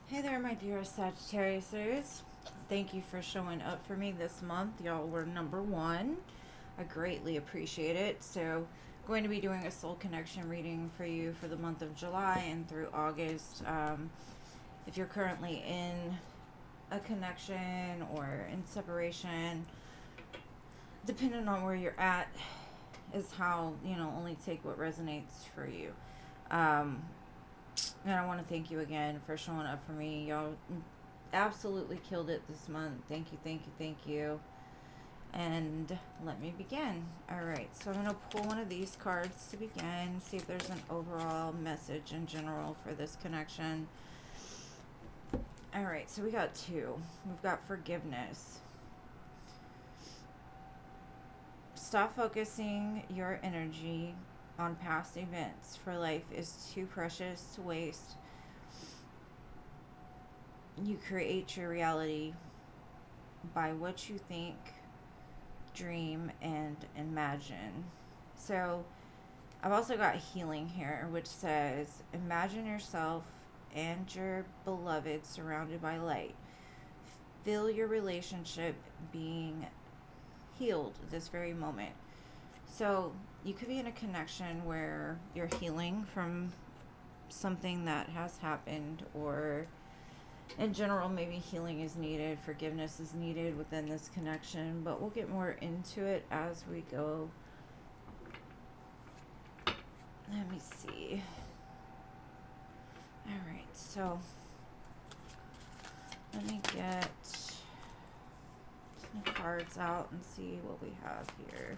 Hey there, my dearest Sagittarius. Thank you for showing up for me this month. Y'all were number one. I greatly appreciate it. So, going to be doing a soul connection reading for you for the month of July and through August. If you're currently in a connection or in separation, depending on where you're at, is how, only take what resonates for you. Um, and I want to thank you again for showing up for me. Y'all absolutely killed it this month. Thank you, thank you, thank you. And let me begin. All right, so I'm going to pull one of these cards to begin, see if there's an overall message in general for this connection. All right, so we got two. We've got forgiveness. Stop focusing your energy on past events, for life is too precious to waste. You create your reality by what you think, dream, and imagine. So, I've also got healing here, which says, imagine yourself and your beloved surrounded by light. Feel your relationship being healed this very moment. So, you could be in a connection where you're healing from something that has happened, or in general, maybe healing is needed, forgiveness is needed within this connection, but we'll get more into it as we go. Let me see. All right, so let me get some cards out and see what we have here.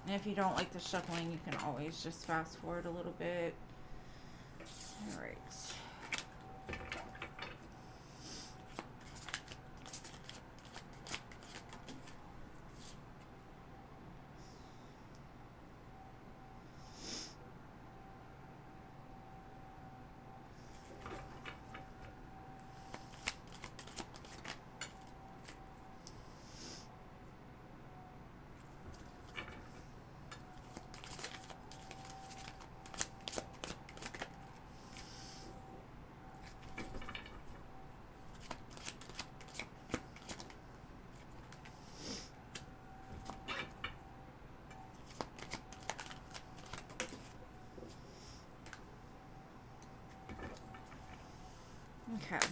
And if you don't like the shuffling, you can always just fast forward a little bit. All right. Okay.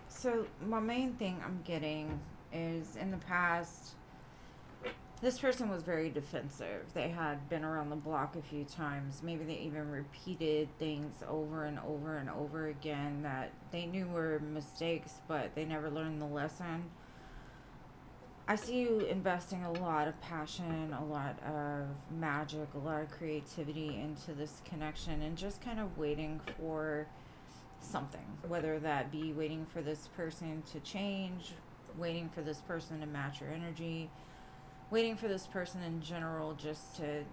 So, my main thing I'm getting is, in the past, this person was very defensive. They had been around the block a few times. Maybe they even repeated things over and over and over again that they knew were mistakes, but they never learned the lesson. I see you investing a lot of passion, a lot of magic, a lot of creativity into this connection, and just kind of waiting for something, whether that be waiting for this person to change, waiting for this person to match your energy, waiting for this person in general just to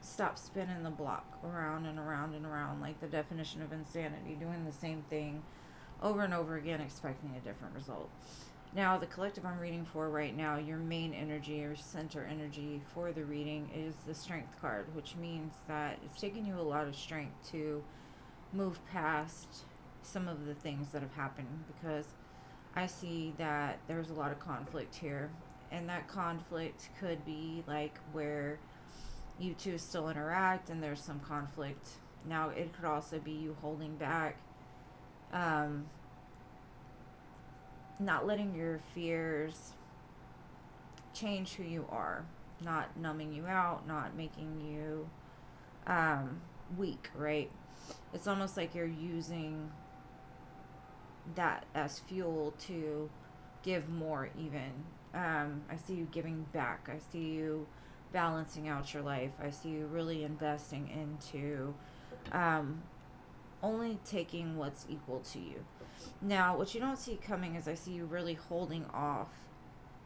stop spinning the block around and around and around, like the definition of insanity, doing the same thing over and over again, expecting a different result. Now, the collective I'm reading for right now, your main energy or center energy for the reading is the Strength card, which means that it's taken you a lot of strength to move past some of the things that have happened, because I see that there's a lot of conflict here. And that conflict could be like where you two still interact and there's some conflict. Now, it could also be you holding back, um, not letting your fears change who you are, not numbing you out, not making you weak, right? It's almost like you're using that as fuel to give more, even. I see you giving back. I see you balancing out your life. I see you really investing into um, only taking what's equal to you. Now, what you don't see coming is I see you really holding off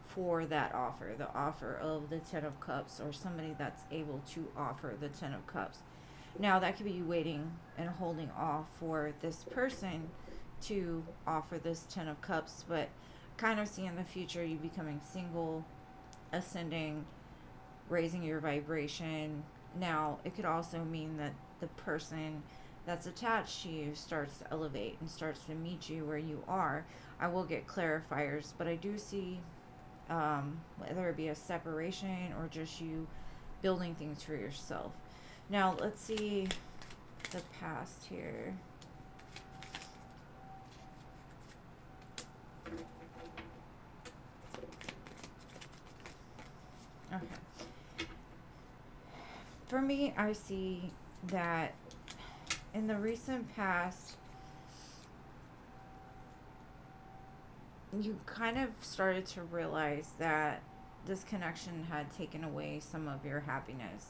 for that offer, the offer of the Ten of Cups, or somebody that's able to offer the Ten of Cups. Now, that could be you waiting and holding off for this person to offer this Ten of Cups, but kind of see in the future you becoming single, ascending, raising your vibration. Now, it could also mean that the person that's attached to you starts to elevate and starts to meet you where you are. I will get clarifiers, but I do see whether it be a separation or just you building things for yourself. Now, let's see the past here. Okay. For me, I see that in the recent past, you kind of started to realize that this connection had taken away some of your happiness.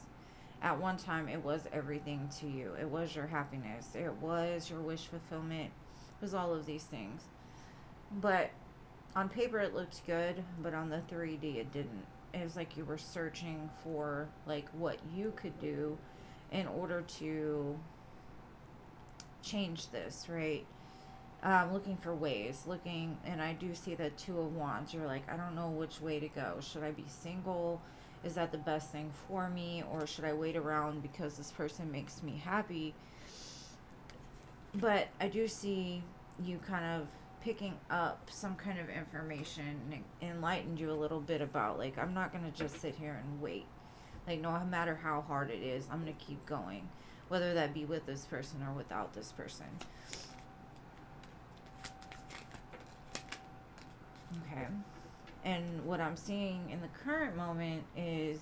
At one time, it was everything to you. It was your happiness. It was your wish fulfillment. It was all of these things. But on paper, it looked good, but on the 3D, it didn't. It was like you were searching for like what you could do in order to change this, right? Looking for ways, looking, and I do see the Two of Wands. You're like, I don't know which way to go. Should I be single? Is that the best thing for me? Or should I wait around because this person makes me happy? But I do see you kind of picking up some kind of information and it enlightened you a little bit about, like, I'm not going to just sit here and wait. Like, no matter how hard it is, I'm going to keep going, whether that be with this person or without this person. Okay. And what I'm seeing in the current moment is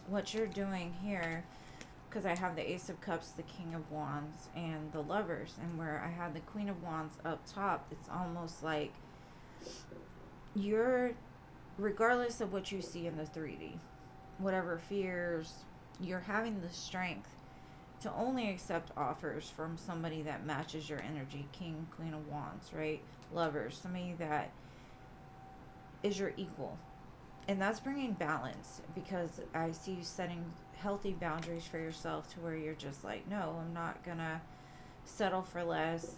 what you're doing here, because I have the Ace of Cups, the King of Wands, and the Lovers, and where I have the Queen of Wands up top, it's almost like you're, regardless of what you see in the 3D, whatever fears, you're having the strength to only accept offers from somebody that matches your energy. King, Queen of Wands, right? Lovers, somebody that is your equal. And that's bringing balance, because I see you setting healthy boundaries for yourself to where you're just like, no, I'm not going to settle for less.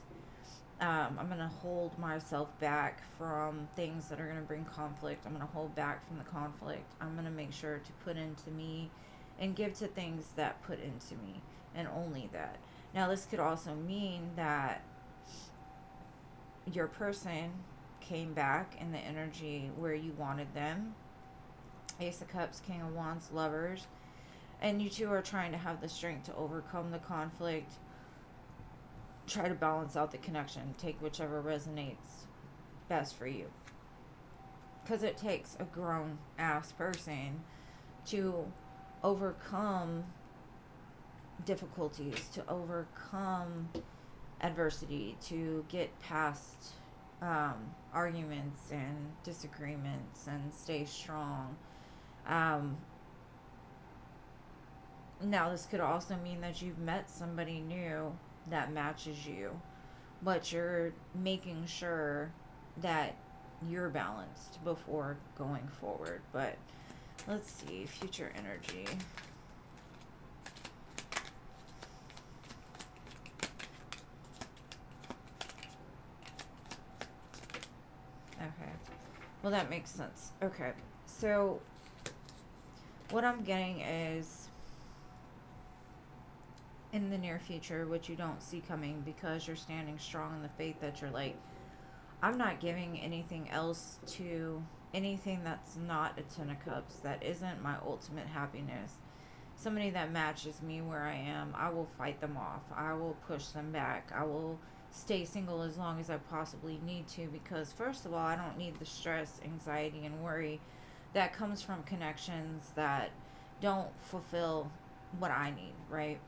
I'm going to hold myself back from things that are going to bring conflict. I'm going to hold back from the conflict. I'm going to make sure to put into me and give to things that put into me, and only that. Now, this could also mean that your person came back in the energy where you wanted them. Ace of Cups, King of Wands, Lovers. And you two are trying to have the strength to overcome the conflict. Try to balance out the connection. Take whichever resonates best for you. Because it takes a grown ass person to overcome difficulties, to overcome adversity, to get past arguments and disagreements and stay strong. Now, this could also mean that you've met somebody new that matches you, but you're making sure that you're balanced before going forward. But let's see, future energy. Okay. Well, that makes sense. Okay. So, what I'm getting is in the near future, which you don't see coming because you're standing strong in the faith that you're like, I'm not giving anything else to anything that's not a Ten of Cups, that isn't my ultimate happiness. Somebody that matches me where I am, I will fight them off. I will push them back. I will stay single as long as I possibly need to, because first of all, I don't need the stress, anxiety, and worry that comes from connections that don't fulfill what I need, right?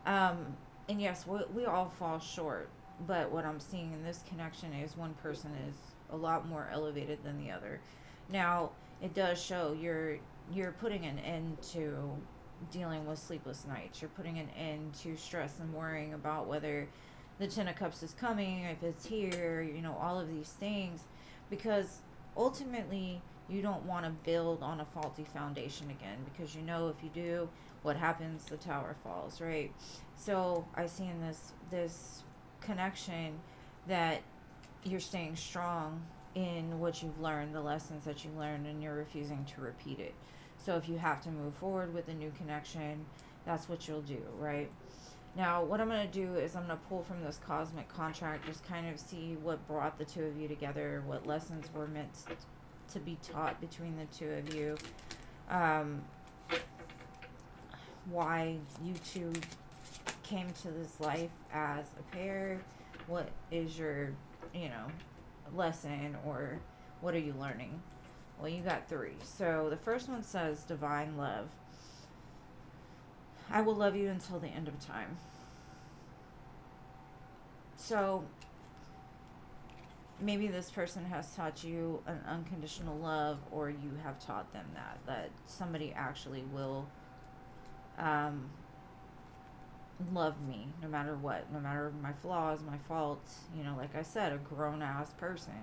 And yes, we all fall short, but what I'm seeing in this connection is one person is a lot more elevated than the other. Now, it does show you're putting an end to dealing with sleepless nights. You're putting an end to stress and worrying about whether the Ten of Cups is coming, if it's here, all of these things, because ultimately you don't want to build on a faulty foundation again, because if you do, what happens? The tower falls, right? So I see in this connection that you're staying strong in what you've learned, the lessons that you learned, and you're refusing to repeat it. So if you have to move forward with a new connection, that's what you'll do, right? Now, what I'm going to do is I'm going to pull from this cosmic contract, just kind of see what brought the two of you together, what lessons were meant to be taught between the two of you, um, why you two came to this life as a pair, what is your, you know, lesson, or what are you learning? Well, you got 3. So the first one says divine love. I will love you until the end of time. So maybe this person has taught you an unconditional love, or you have taught them that somebody actually will love me no matter what, no matter my flaws, my faults, you know, like I said, a grown ass person.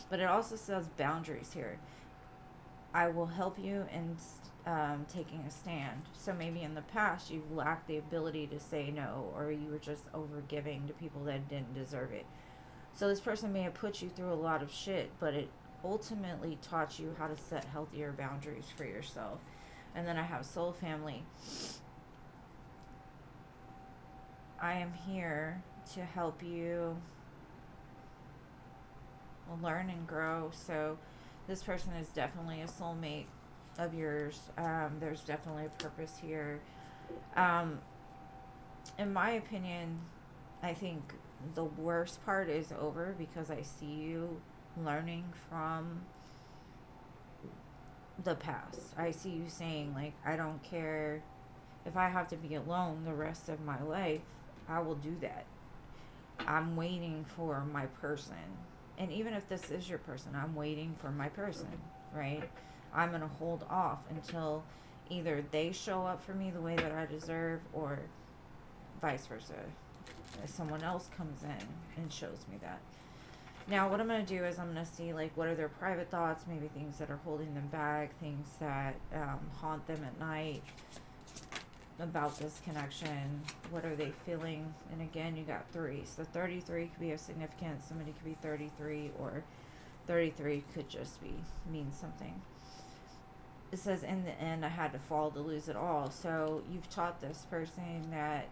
But it also says boundaries here. I will help you in taking a stand. So maybe in the past you've lacked the ability to say no, or you were just over giving to people that didn't deserve it. So this person may have put you through a lot of shit, but it ultimately taught you how to set healthier boundaries for yourself. And then I have soul family. I am here to help you learn and grow. So this person is definitely a soulmate of yours. There's definitely a purpose here. In my opinion, I think the worst part is over, because I see you learning from the past. I see you saying, like, I don't care if I have to be alone the rest of my life, I will do that. I'm waiting for my person. And even if this is your person, I'm waiting for my person, right? I'm going to hold off until either they show up for me the way that I deserve, or vice versa. If someone else comes in and shows me that. Now, what I'm going to do is I'm going to see, like, what are their private thoughts, maybe things that are holding them back, things that haunt them at night about this connection. What are they feeling? And again, you got 3. So 33 could be a significant. Somebody could be 33, or 33 could just mean something. It says, in the end, I had to fall to lose it all. So you've taught this person that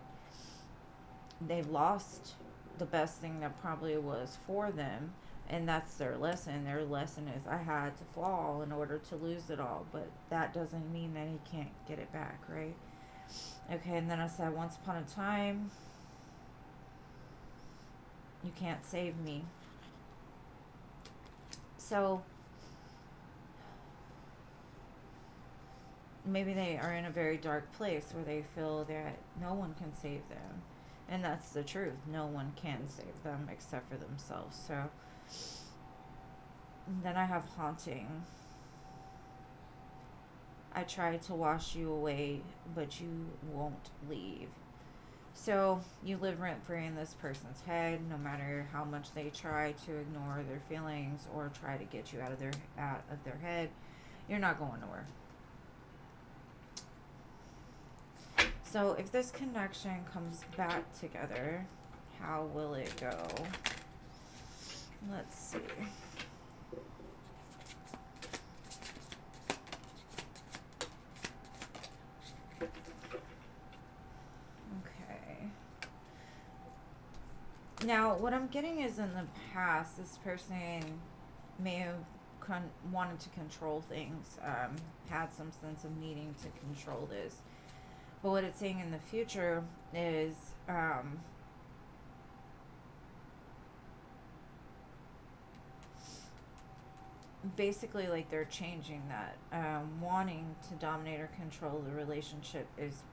they've lost the best thing that probably was for them, and that's their lesson. Their lesson is, I had to fall in order to lose it all, but that doesn't mean that he can't get it back, right? Okay, and then I said, once upon a time, you can't save me. So maybe they are in a very dark place where they feel that no one can save them. And that's the truth. No one can save them except for themselves. So then I have haunting. I tried to wash you away, but you won't leave. So you live rent free in this person's head, no matter how much they try to ignore their feelings or try to get you out of their head. You're not going nowhere. So if this connection comes back together, how will it go? Let's see. Okay. Now, what I'm getting is, in the past, this person may have wanted to control things, had some sense of needing to control this. But what it's saying in the future is, basically, like, they're changing that. Wanting to dominate or control the relationship is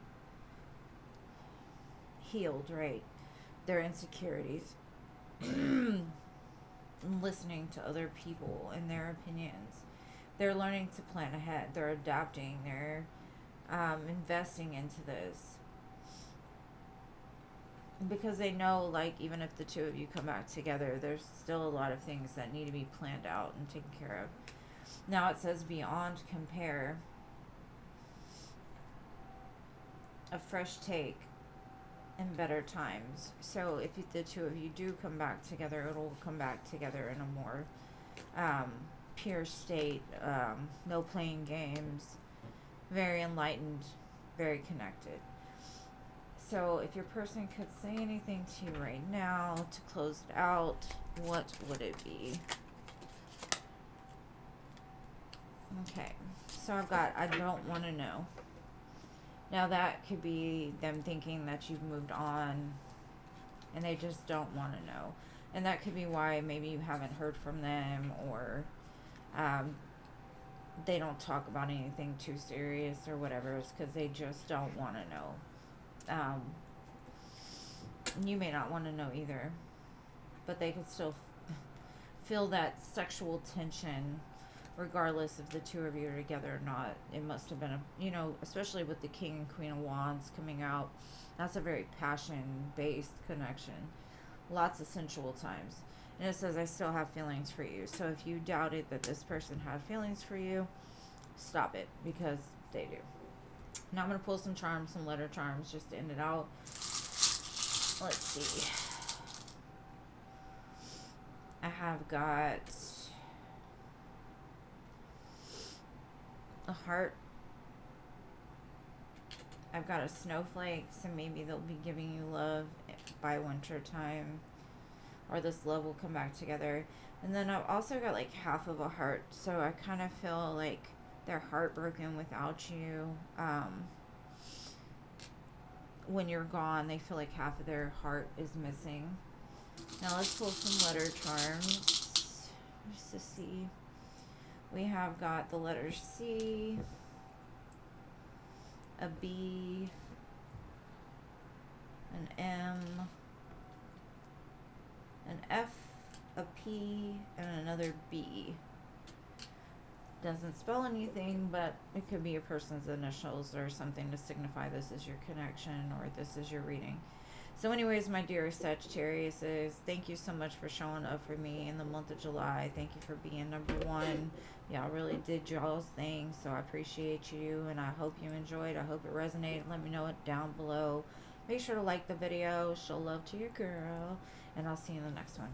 healed, right? Their insecurities. Listening to other people and their opinions. They're learning to plan ahead. They're adapting. They're investing into this, because they know, like, even if the two of you come back together, there's still a lot of things that need to be planned out and taken care of. Now it says, beyond compare, a fresh take in better times. So if the two of you do come back together, it'll come back together in a more um, pure state, no playing games, very enlightened, very connected. So if your person could say anything to you right now to close it out, what would it be? Okay, so I've got, I don't want to know. Now that could be them thinking that you've moved on and they just don't want to know. And that could be why maybe you haven't heard from them, or um, they don't talk about anything too serious or whatever. It's because they just don't want to know. You may not want to know either, but they could still feel that sexual tension regardless if the two of you are together or not. It must have been a, especially with the King and Queen of Wands coming out, that's a very passion based connection. Lots of sensual times. And it says, I still have feelings for you. So if you doubted that this person had feelings for you, stop it, because they do. Now I'm going to pull some charms, some letter charms, just to end it out. Let's see. I have got a heart. I've got a snowflake, so maybe they'll be giving you love by winter time, or this love will come back together. And then I've also got like half of a heart, so I kind of feel like they're heartbroken without you. When you're gone, they feel like half of their heart is missing. Now let's pull some letter charms just to see. We have got the letter C, a B, an M, an F, a P, and another B. Doesn't spell anything, but it could be a person's initials or something to signify this is your connection or this is your reading. So anyways, my dear Sagittarius, thank you so much for showing up for me in the month of July. Thank you for being number one. Y'all really did y'all's thing, so I appreciate you, and I hope you enjoyed. I hope it resonated. Let me know it down below. Make sure to like the video. Show love to your girl, and I'll see you in the next one.